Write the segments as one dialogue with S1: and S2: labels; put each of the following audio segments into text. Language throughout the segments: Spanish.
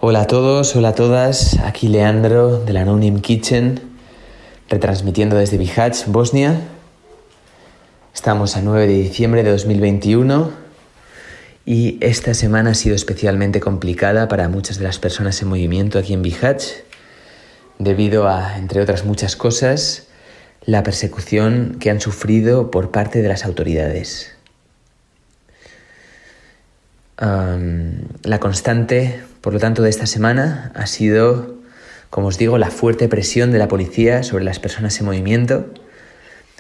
S1: Hola a todos, hola a todas, aquí Leandro de la No Name Kitchen, retransmitiendo desde Bihać, Bosnia. Estamos a 9 de diciembre de 2021 y esta semana ha sido especialmente complicada para muchas de las personas en movimiento aquí en Bihać, debido a, entre otras muchas cosas, la persecución que han sufrido por parte de las autoridades. La constante, por lo tanto, de esta semana ha sido, como os digo, la fuerte presión de la policía sobre las personas en movimiento,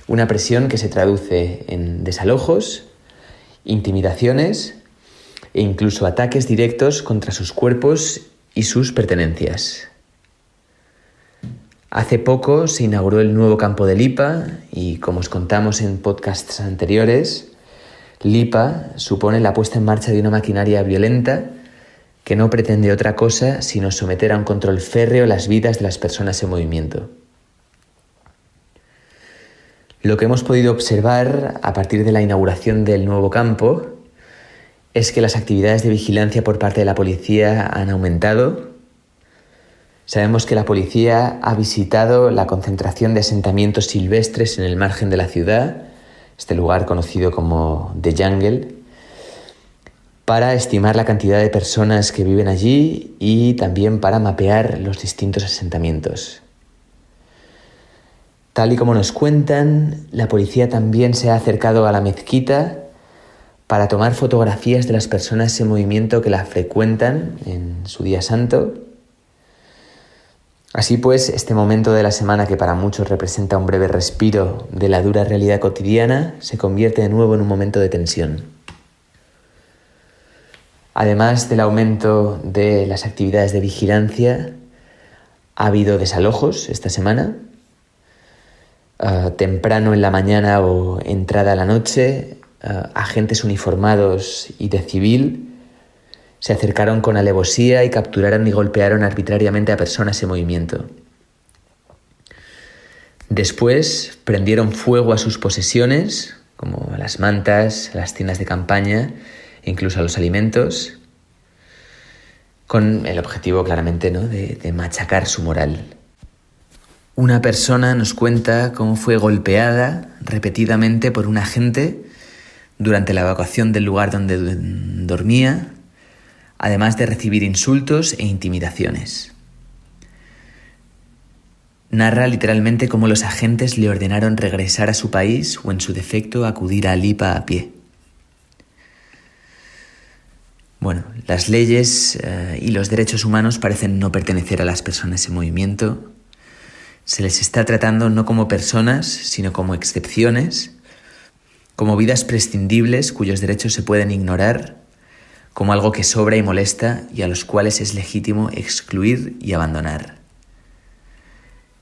S1: una presión que se traduce en desalojos, intimidaciones e incluso ataques directos contra sus cuerpos y sus pertenencias. Hace poco se inauguró el nuevo campo de Lipa y, como os contamos en podcasts anteriores, Lipa supone la puesta en marcha de una maquinaria violenta que no pretende otra cosa sino someter a un control férreo las vidas de las personas en movimiento. Lo que hemos podido observar a partir de la inauguración del nuevo campo es que las actividades de vigilancia por parte de la policía han aumentado. Sabemos que la policía ha visitado la concentración de asentamientos silvestres en el margen de la ciudad, este lugar conocido como The Jungle, para estimar la cantidad de personas que viven allí y también para mapear los distintos asentamientos. Tal y como nos cuentan, la policía también se ha acercado a la mezquita para tomar fotografías de las personas en movimiento que la frecuentan en su día santo. Así pues, este momento de la semana, que para muchos representa un breve respiro de la dura realidad cotidiana, se convierte de nuevo en un momento de tensión. Además del aumento de las actividades de vigilancia, ha habido desalojos esta semana. Temprano en la mañana o entrada a la noche, agentes uniformados y de civil se acercaron con alevosía y capturaron y golpearon arbitrariamente a personas en movimiento. Después prendieron fuego a sus posesiones, como a las mantas, a las tiendas de campaña e incluso a los alimentos, con el objetivo claramente, ¿no?, de machacar su moral. Una persona nos cuenta cómo fue golpeada repetidamente por un agente durante la evacuación del lugar donde dormía, además de recibir insultos e intimidaciones. Narra literalmente cómo los agentes le ordenaron regresar a su país o, en su defecto, acudir a Lipa a pie. Bueno, las leyes y los derechos humanos parecen no pertenecer a las personas en movimiento. Se les está tratando no como personas, sino como excepciones, como vidas prescindibles cuyos derechos se pueden ignorar, como algo que sobra y molesta y a los cuales es legítimo excluir y abandonar.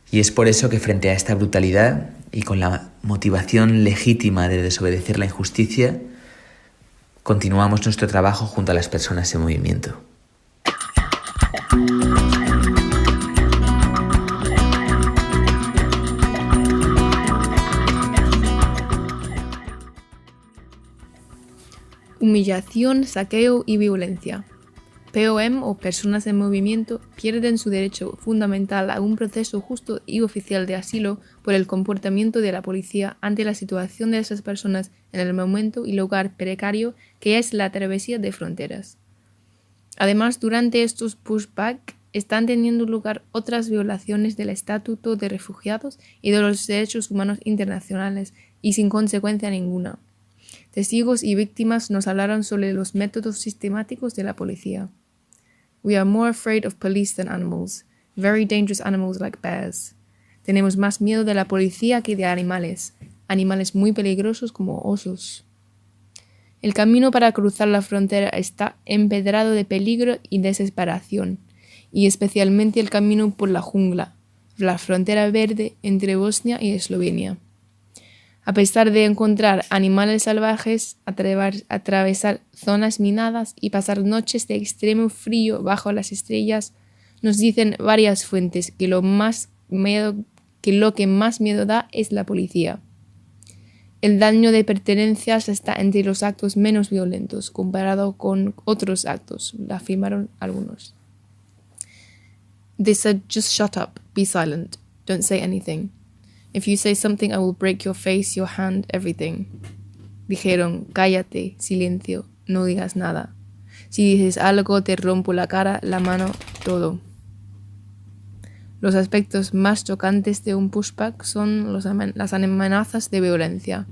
S1: Y es por eso que, frente a esta brutalidad y con la motivación legítima de desobedecer la injusticia, continuamos nuestro trabajo junto a las personas en movimiento.
S2: Humillación, saqueo y violencia. POM o personas en movimiento pierden su derecho fundamental a un proceso justo y oficial de asilo por el comportamiento de la policía ante la situación de esas personas en el momento y lugar precario que es la travesía de fronteras. Además, durante estos pushback están teniendo lugar otras violaciones del Estatuto de Refugiados y de los derechos humanos internacionales y sin consecuencia ninguna. Testigos y víctimas nos hablaron sobre los métodos sistemáticos de la policía. We are more afraid of police than animals, very dangerous animals like bears. Tenemos más miedo de la policía que de animales muy peligrosos como osos. El camino para cruzar la frontera está empedrado de peligro y desesperación, y especialmente el camino por la jungla, la frontera verde entre Bosnia y Eslovenia. A pesar de encontrar animales salvajes, atravesar zonas minadas y pasar noches de extremo frío bajo las estrellas, nos dicen varias fuentes que lo más lo que más miedo da es la policía. El daño de pertenencias está entre los actos menos violentos comparado con otros actos, lo afirmaron algunos. They said, just shut up, be silent, don't say anything. If you say something, I will break your face, your hand, everything. Dijeron, cállate, silencio, no digas nada. Si dices algo, te rompo la cara, la mano, todo. Los aspectos más chocantes de un pushback son las amenazas de violencia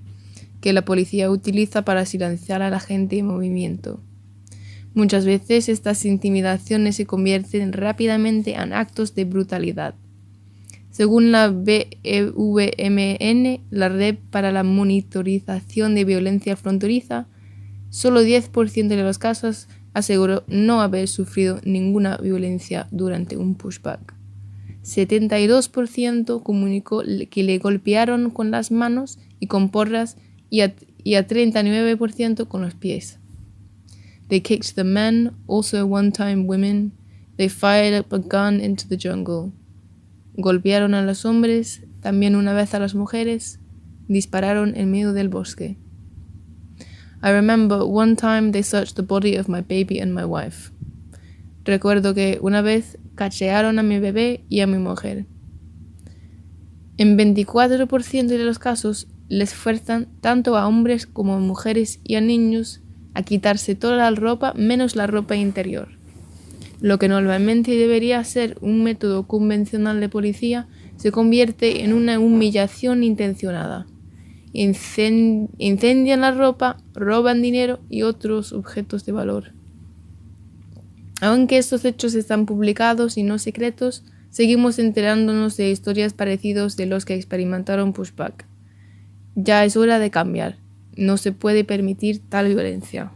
S2: que la policía utiliza para silenciar a la gente en movimiento. Muchas veces estas intimidaciones se convierten rápidamente en actos de brutalidad. Según la BVMN, la Red para la Monitorización de Violencia Fronteriza, solo 10% de los casos aseguró no haber sufrido ninguna violencia durante un pushback. 72% comunicó que le golpearon con las manos y con porras y a 39% con los pies. They kicked the men, also one time women. They fired up a gun into the jungle. Golpearon a los hombres, también una vez a las mujeres. Dispararon en medio del bosque. I remember one time they searched the body of my baby and my wife. Recuerdo que una vez cachearon a mi bebé y a mi mujer. En 24% de los casos les fuerzan tanto a hombres como a mujeres y a niños a quitarse toda la ropa menos la ropa interior. Lo que normalmente debería ser un método convencional de policía se convierte en una humillación intencionada. Incendian la ropa, roban dinero y otros objetos de valor. Aunque estos hechos están publicados y no secretos, seguimos enterándonos de historias parecidas de los que experimentaron pushback. Ya es hora de cambiar. No se puede permitir tal violencia.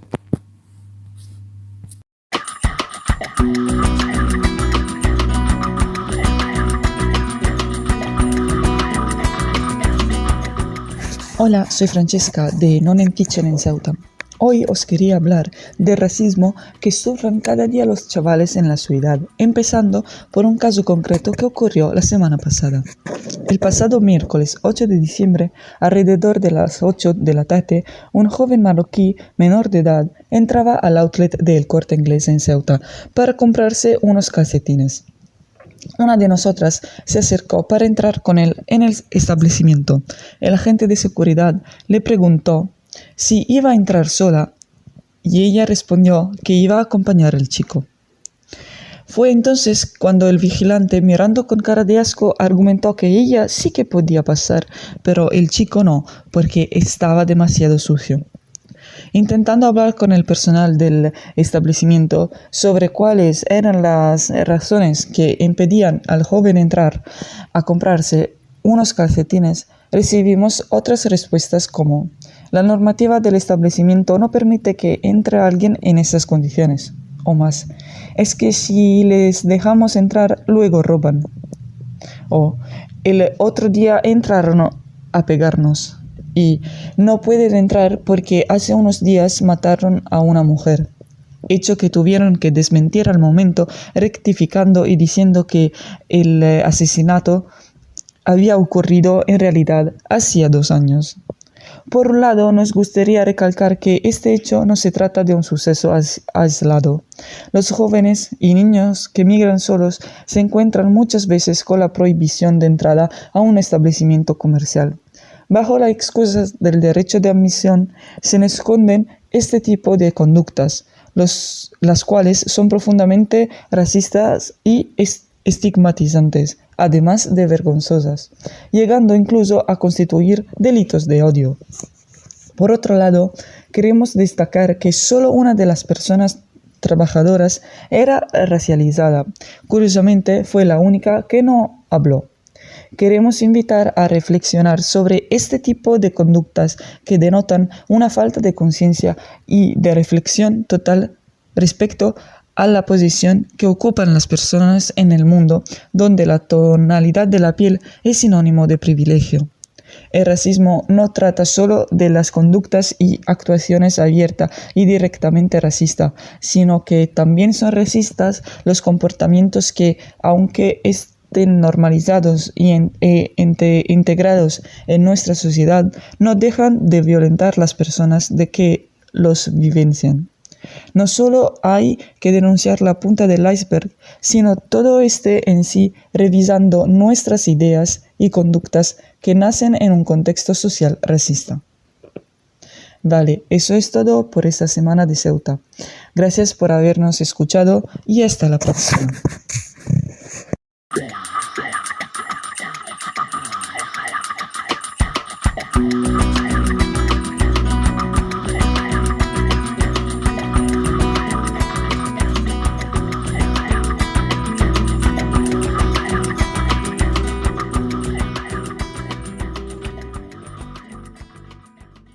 S3: Hola, soy Francesca de Nonen Kitchen en Ceuta. Hoy os quería hablar del racismo que sufren cada día los chavales en la ciudad, empezando por un caso concreto que ocurrió la semana pasada. El pasado miércoles 8 de diciembre, alrededor de las 8 de la tarde, un joven marroquí menor de edad entraba al outlet del Corte Inglés en Ceuta para comprarse unos calcetines. Una de nosotras se acercó para entrar con él en el establecimiento. El agente de seguridad le preguntó si iba a entrar sola y ella respondió que iba a acompañar al chico. Fue entonces cuando el vigilante, mirando con cara de asco, argumentó que ella sí que podía pasar, pero el chico no, porque estaba demasiado sucio. Intentando hablar con el personal del establecimiento sobre cuáles eran las razones que impedían al joven entrar a comprarse unos calcetines, recibimos otras respuestas como: la normativa del establecimiento no permite que entre alguien en esas condiciones, o más, es que si les dejamos entrar luego roban, o el otro día entraron a pegarnos y no pueden entrar porque hace unos días mataron a una mujer, hecho que tuvieron que desmentir al momento, rectificando y diciendo que el asesinato había ocurrido en realidad hacía 2 años. Por un lado, nos gustaría recalcar que este hecho no se trata de un suceso aislado. Los jóvenes y niños que migran solos se encuentran muchas veces con la prohibición de entrada a un establecimiento comercial. Bajo la excusa del derecho de admisión se esconden este tipo de conductas, las cuales son profundamente racistas y estigmatizantes, además de vergonzosas, llegando incluso a constituir delitos de odio. Por otro lado, queremos destacar que solo una de las personas trabajadoras era racializada. Curiosamente, fue la única que no habló. Queremos invitar a reflexionar sobre este tipo de conductas que denotan una falta de conciencia y de reflexión total respecto a la posición que ocupan las personas en el mundo, donde la tonalidad de la piel es sinónimo de privilegio. El racismo no trata solo de las conductas y actuaciones abiertas y directamente racistas, sino que también son racistas los comportamientos que, aunque estén normalizados e integrados en nuestra sociedad, no dejan de violentar las personas de que los vivencian. No solo hay que denunciar la punta del iceberg, sino todo en sí, revisando nuestras ideas y conductas que nacen en un contexto social racista. Vale, eso es todo por esta semana de Ceuta. Gracias por habernos escuchado y hasta la próxima.